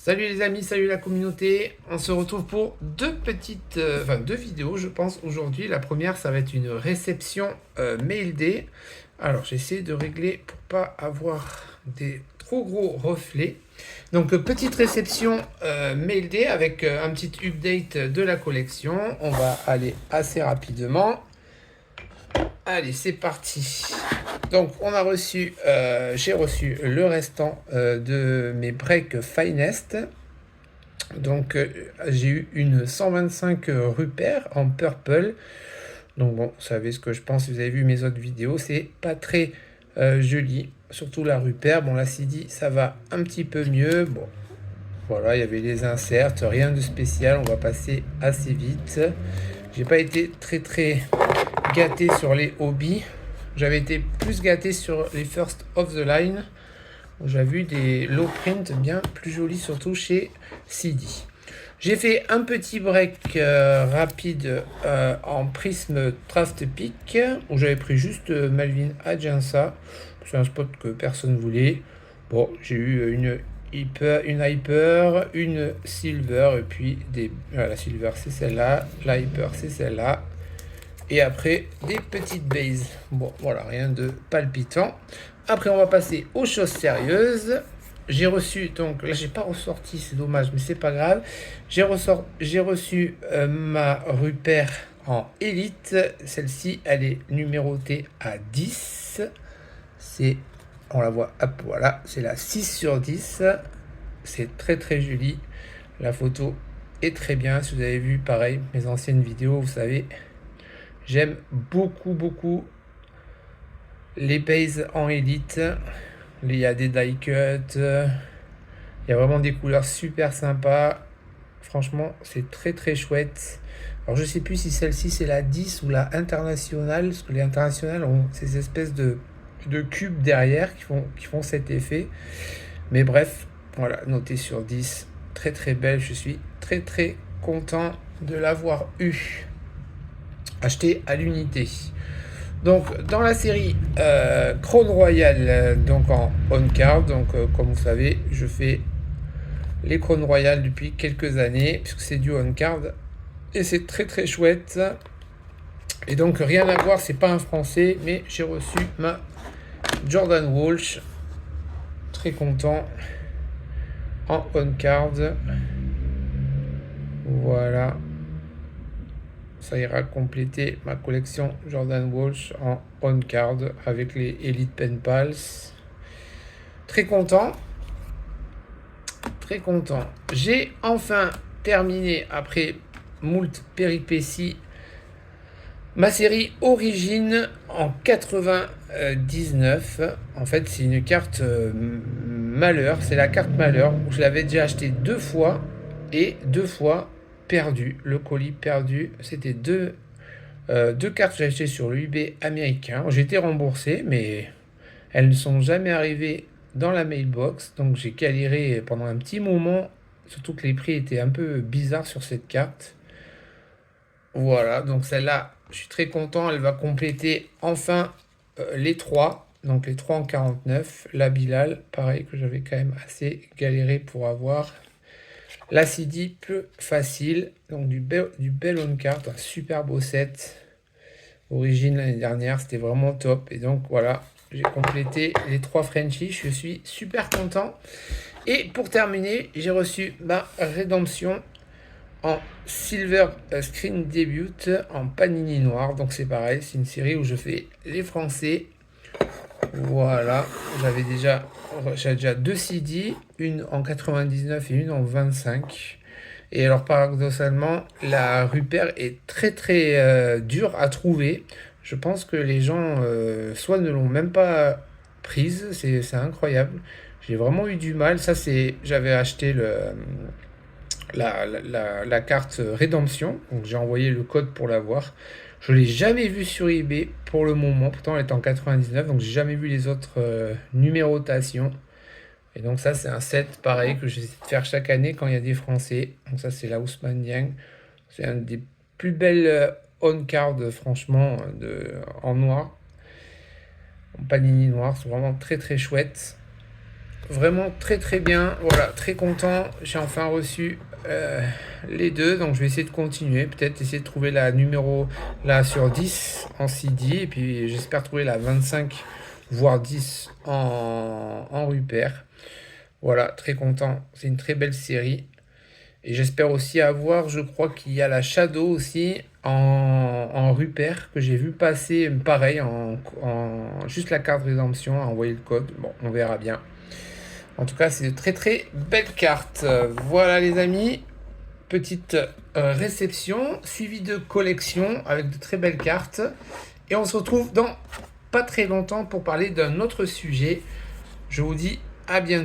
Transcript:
Salut les amis, salut la communauté. On se retrouve pour deux vidéos, je pense, aujourd'hui. La première, ça va être une réception mail day. Alors, j'essaie de régler pour pas avoir des trop gros reflets. Donc, petite réception mail day avec un petit update de la collection. On va aller assez rapidement. Allez, c'est parti. Donc, j'ai reçu le restant de mes breaks Finest. Donc, j'ai eu une 125 Rupert en purple. Donc, bon, vous savez ce que je pense si vous avez vu mes autres vidéos. C'est pas très joli, surtout la Rupert. Bon, la CD, ça va un petit peu mieux. Bon, voilà, il y avait les inserts, rien de spécial. On va passer assez vite. J'ai pas été très gâté sur les hobbies. J'avais été plus gâté sur les first of the line. J'ai vu des low print bien plus jolis, surtout chez CD. J'ai fait un petit break rapide en prisme draft pick où j'avais pris juste Malvin Adjunsa. C'est un spot que personne voulait. Bon, j'ai eu une hyper, une silver et puis la silver c'est celle-là, la hyper c'est celle-là. Et après, des petites bases. Bon, voilà, rien de palpitant. Après, on va passer aux choses sérieuses. J'ai reçu, donc là, j'ai pas ressorti, c'est dommage, mais c'est pas grave. J'ai reçu ma Rupert en élite. Celle-ci, elle est numérotée à 10. On la voit, hop, voilà, c'est la 6 sur 10. C'est très joli. La photo est très bien. Si vous avez vu, pareil, mes anciennes vidéos, vous savez, j'aime beaucoup les bases en élite. Il y a des die cuts. Il y a vraiment des couleurs super sympas. Franchement, c'est très chouette. Alors, je sais plus si celle-ci c'est la 10 ou la internationale. Parce que les internationales ont ces espèces de cubes derrière qui font cet effet. Mais bref, voilà, noté sur 10. Très belle. Je suis très content de l'avoir eu. Acheté à l'unité. Donc dans la série Crown Royal, donc en on-card, donc comme vous savez, je fais les Crown Royal depuis quelques années, puisque c'est du on-card, et c'est très chouette. Et donc rien à voir, c'est pas un français, mais j'ai reçu ma Jordan Walsh, très content, en on-card. Voilà. Ça ira compléter ma collection Jordan Walsh en on-card avec les Elite Pen Pals. Très content. J'ai enfin terminé, après moult péripéties, ma série Origine en 99. En fait, c'est une carte malheur. C'est la carte malheur. Je l'avais déjà acheté 2 fois et 2 fois perdu. Le colis perdu. C'était deux cartes que j'ai achetées sur le eBay américain. J'ai été remboursé, mais elles ne sont jamais arrivées dans la mailbox. Donc j'ai galéré pendant un petit moment. Surtout que les prix étaient un peu bizarres sur cette carte. Voilà, donc celle-là, je suis très content. Elle va compléter enfin les 3. Donc les 3 en 49. La Bilal, pareil, que j'avais quand même assez galéré pour avoir. La CD, plus facile. Donc du bel on card, un super beau set. Origine l'année dernière, c'était vraiment top. Et donc voilà, j'ai complété les 3 Frenchies. Je suis super content. Et pour terminer, j'ai reçu ma rédemption en Silver Screen Debut en Panini noir. Donc c'est pareil, c'est une série où je fais les Français. Voilà, j'ai déjà 2 CD, une en 99 et une en 25. Et alors paradoxalement, la Rupert est très dure à trouver. Je pense que les gens soit ne l'ont même pas prise, c'est incroyable. J'ai vraiment eu du mal. J'avais acheté la carte rédemption, donc j'ai envoyé le code pour l'avoir. Je l'ai jamais vu sur eBay pour le moment, pourtant elle est en 99, donc j'ai jamais vu les autres numérotations. Et donc ça c'est un set pareil que j'essaie de faire chaque année quand il y a des Français. Donc ça c'est la Ousmane Dieng. C'est un des plus belles on-card franchement en noir, en panini noir, c'est vraiment très chouette. vraiment très très bien. Voilà, très content. J'ai enfin reçu les deux, donc je vais essayer de continuer. Peut-être essayer de trouver la numéro là sur 10 en CD. Et puis j'espère trouver la 25 voire 10 en Rupert. Voilà, très content. C'est une très belle série. Et j'espère aussi avoir, je crois qu'il y a la Shadow aussi en Rupert que j'ai vu passer pareil juste la carte rédemption en Wildcode. Bon, on verra bien. En tout cas, c'est de très très belles cartes. Voilà les amis, petite réception suivie de collection avec de très belles cartes. Et on se retrouve dans pas très longtemps pour parler d'un autre sujet. Je vous dis à bientôt.